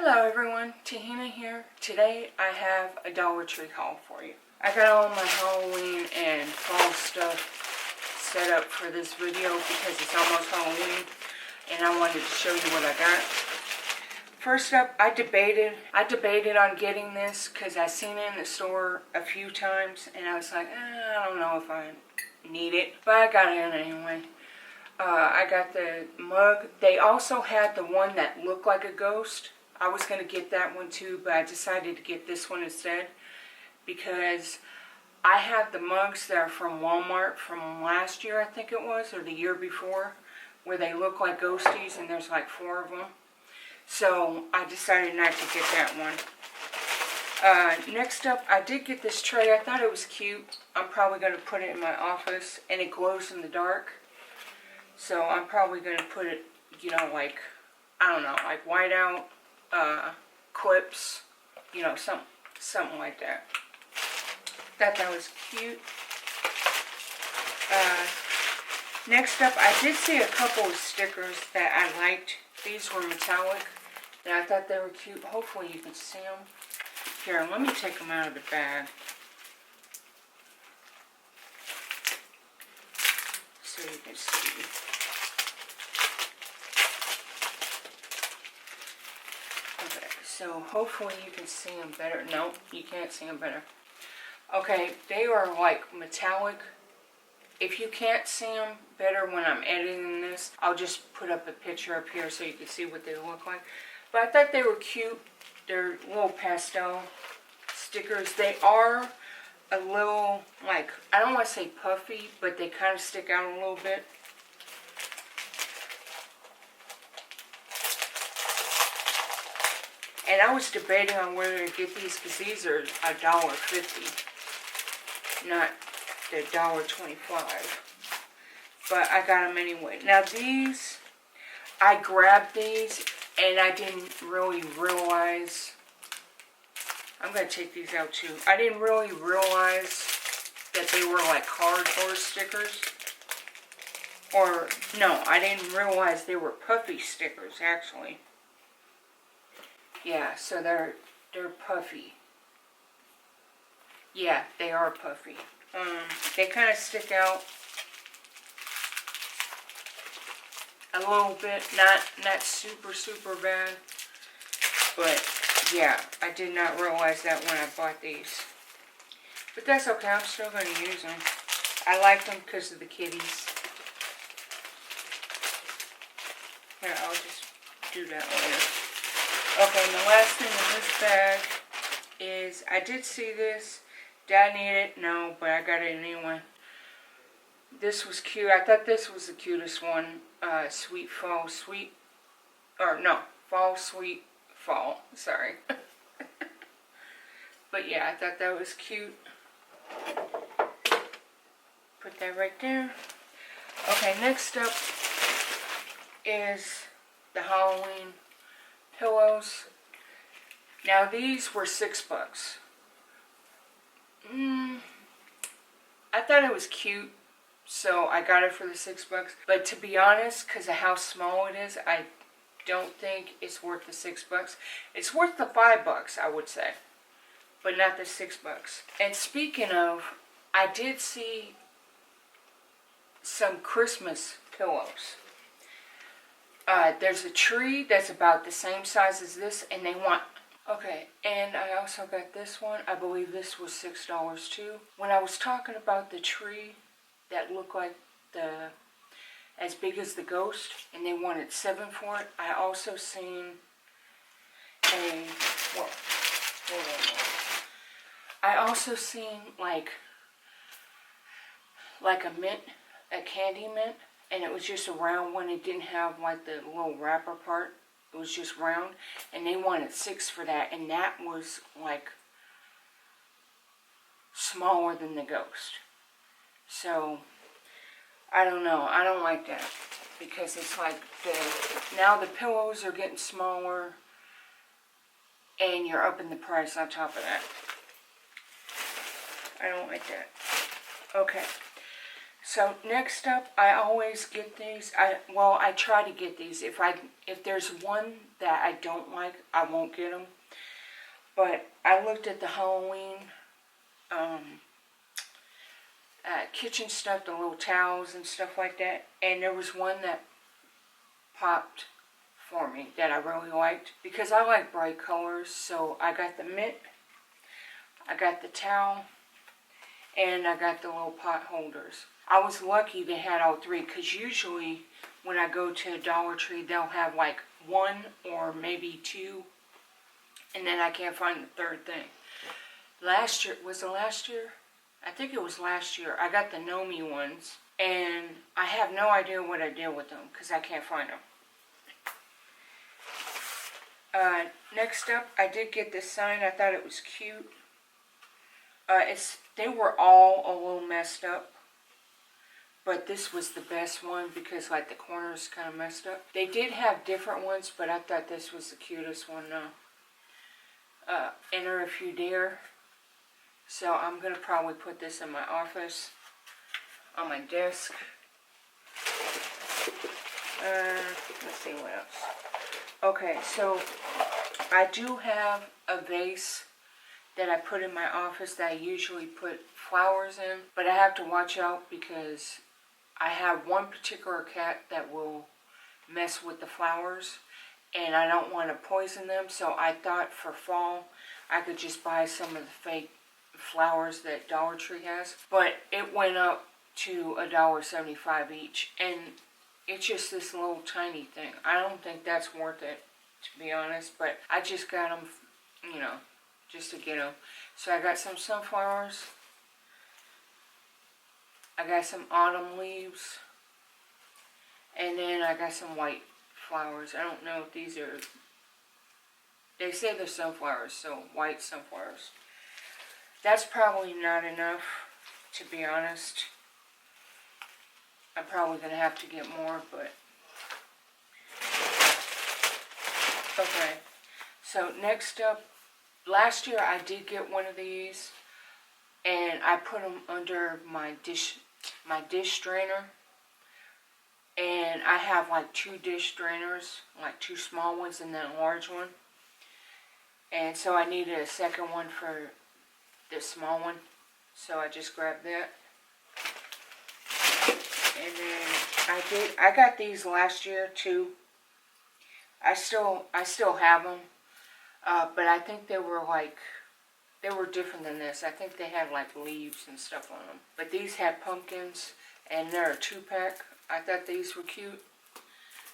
Hello everyone, Tahina here. Today I have a Dollar Tree haul for you. I got all my Halloween and fall stuff set up for this video because it's almost Halloween and I wanted to show you what I got. First up, I debated on getting this because I seen it in the store a few times and I was like, I don't know if I need it, but I got it anyway. I got the mug. They also had the one that looked like a ghost. I was going to get that one too, but I decided to get this one instead because I have the mugs that are from Walmart from last year, I think it was, or the year before, where they look like ghosties and there's like 4 of them. So I decided not to get that one. Next up, I did get this tray. I thought it was cute. I'm probably going to put it in my office and it glows in the dark. So I'm probably going to put it, you know, like, I don't know, like whiteout. Clips, you know, something like that. Thought that was cute. Next up, I did see a couple of stickers that I liked. These were metallic, and I thought they were cute. Hopefully you can see them. Here, let me take them out of the bag so you can see. So hopefully you can see them better. No, you can't see them better. Okay, they are like metallic. If you can't see them better when I'm editing this, I'll just put up a picture up here so you can see what they look like. But I thought they were cute. They're little pastel stickers. They are a little, like, I don't want to say puffy, but they kind of stick out a little bit. And I was debating on whether to get these because these are $1.50, not the $1.25. But I got them anyway. Now these, I grabbed these and I didn't really realize. I'm going to take these out too. I didn't really realize that they were like cardboard stickers. Or, no, I didn't realize they were puffy stickers actually. Yeah, so they're puffy. Yeah, they are puffy. They kind of stick out a little bit. Not super bad. But yeah, I did not realize that when I bought these. But that's okay. I'm still going to use them. I like them because of the kitties. Here, I'll just do that later. Okay, and the last thing in this bag is, I did see this. Did I need it? No, but I got it anyway. This was cute. I thought this was the cutest one. Sweet Fall, Sweet, or no, Fall, Sweet Fall. Sorry. But yeah, I thought that was cute. Put that right there. Okay, next up is the Halloween pillows. Now these were $6. I thought it was cute, so I got it for the $6. But to be honest, because of how small it is, I don't think it's worth the $6. It's worth the $5, I would say, but not the $6. And speaking of, I did see some Christmas pillows. There's a tree that's about the same size as this, and they want... Okay, and I also got this one. I believe this was $6 too. When I was talking about the tree that looked like as big as the ghost, and they wanted $7 for it, I also seen a... Well, I also seen like a mint, a candy mint. And it was just a round one. It didn't have like the little wrapper part. It was just round. And they wanted $6 for that. And that was like smaller than the ghost. So, I don't know. I don't like that. Because it's like now the pillows are getting smaller. And you're upping the price on top of that. I don't like that. Okay. So next up, I always get these. I try to get these. If there's one that I don't like, I won't get them. But I looked at the Halloween kitchen stuff, the little towels and stuff like that, and there was one that popped for me that I really liked because I like bright colors. So I got the mitt, I got the towel, and I got the little pot holders. I was lucky they had all three because usually when I go to a Dollar Tree, they'll have like one or maybe two, and then I can't find the third thing. Last year, was it last year? I think it was last year. I got the Nomi ones, and I have no idea what I did with them because I can't find them. Next up, I did get this sign. I thought it was cute. They were all a little messed up, but this was the best one because like the corners kind of messed up. They did have different ones, but I thought this was the cutest one. Enter if you dare. So I'm going to probably put this in my office, on my desk. Let's see what else. Okay, so I do have a vase that I put in my office that I usually put flowers in. But I have to watch out because I have one particular cat that will mess with the flowers. And I don't want to poison them. So I thought for fall I could just buy some of the fake flowers that Dollar Tree has, but it went up to $1.75 each, and it's just this little tiny thing. I don't think that's worth it, to be honest, but I just got them, just to get them. So I got some sunflowers, I got some autumn leaves, and then I got some white flowers. I don't know if these are, they say they're sunflowers, so white sunflowers. That's probably not enough, to be honest. I'm probably going to have to get more, but... Okay, so next up, last year I did get one of these, and I put them under my dish strainer. And I have like 2 dish strainers, like 2 small ones and then a large one. And so I needed a second one for this small one, so I just grabbed that. And then I got these last year too. I still have them, but I think they were different than this. I think they had like leaves and stuff on them, but these had pumpkins, and they're a 2-pack. I thought these were cute,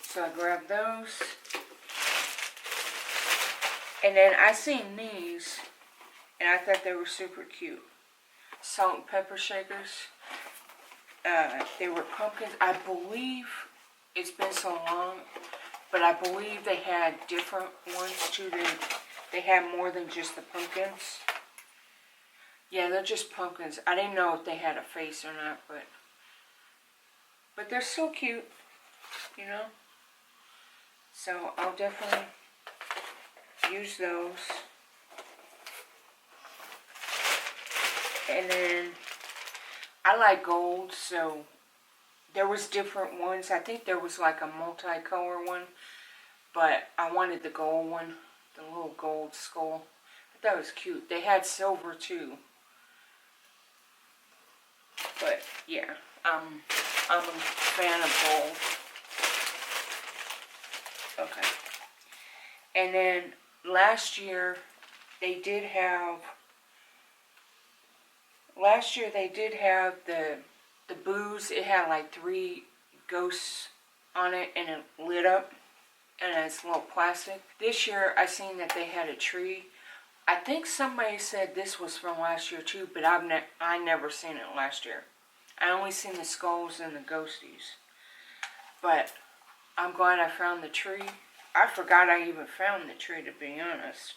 so I grabbed those. And then I seen these, and I thought they were super cute. Salt and pepper shakers. They were pumpkins. I believe, it's been so long, but I believe they had different ones too. They had more than just the pumpkins. Yeah, they're just pumpkins. I didn't know if they had a face or not, but they're so cute, So I'll definitely use those. And then I like gold, so there was different ones. I think there was like a multicolor one, but I wanted the gold one, the little gold skull. I thought it was cute. They had silver too. But yeah, I'm a fan of gold. Okay. And then last year they did have the booze. It had like 3 ghosts on it, and it lit up, and it's a little plastic. This year I seen that they had a tree. I think somebody said this was from last year too, but I never seen it last year. I only seen the skulls and the ghosties. But I'm glad I found the tree. I forgot I even found the tree, to be honest,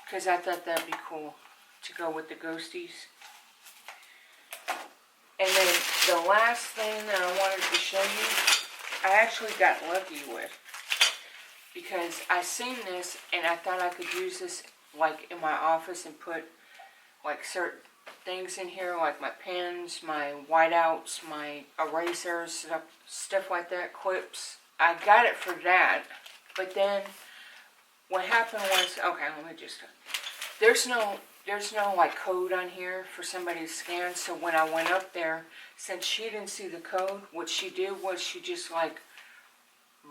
because I thought that'd be cool to go with the ghosties. And then the last thing that I wanted to show you, I actually got lucky with, because I seen this and I thought I could use this like in my office and put like things in here, like my pens, my whiteouts, my erasers, stuff like that, clips. I got it for that, but then what happened was, okay, let me just, there's no like code on here for somebody to scan, so when I went up there, since she didn't see the code, what she did was she just like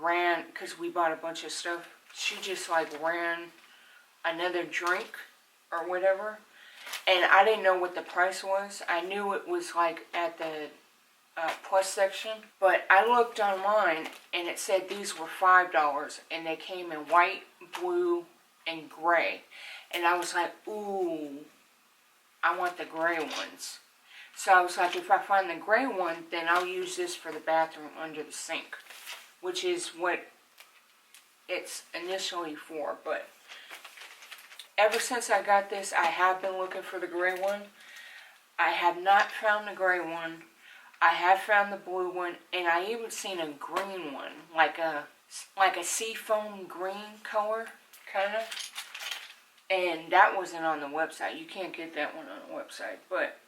ran, because we bought a bunch of stuff, she just like ran another drink or whatever, and I didn't know what the price was. I knew it was like at the plus section, but I looked online and it said these were $5 and they came in white, blue, and gray, and I was like, ooh, I want the gray ones. So I was like, if I find the gray one, then I'll use this for the bathroom under the sink, which is what it's initially for. But ever since I got this, I have been looking for the gray one. I have not found the gray one. I have found the blue one, and I even seen a green one, like a seafoam green color, kind of. And that wasn't on the website. You can't get that one on the website. But,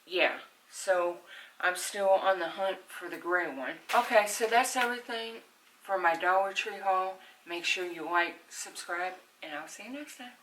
yeah. So, I'm still on the hunt for the gray one. Okay, so that's everything for my Dollar Tree haul. Make sure you like, subscribe, and I'll see you next time.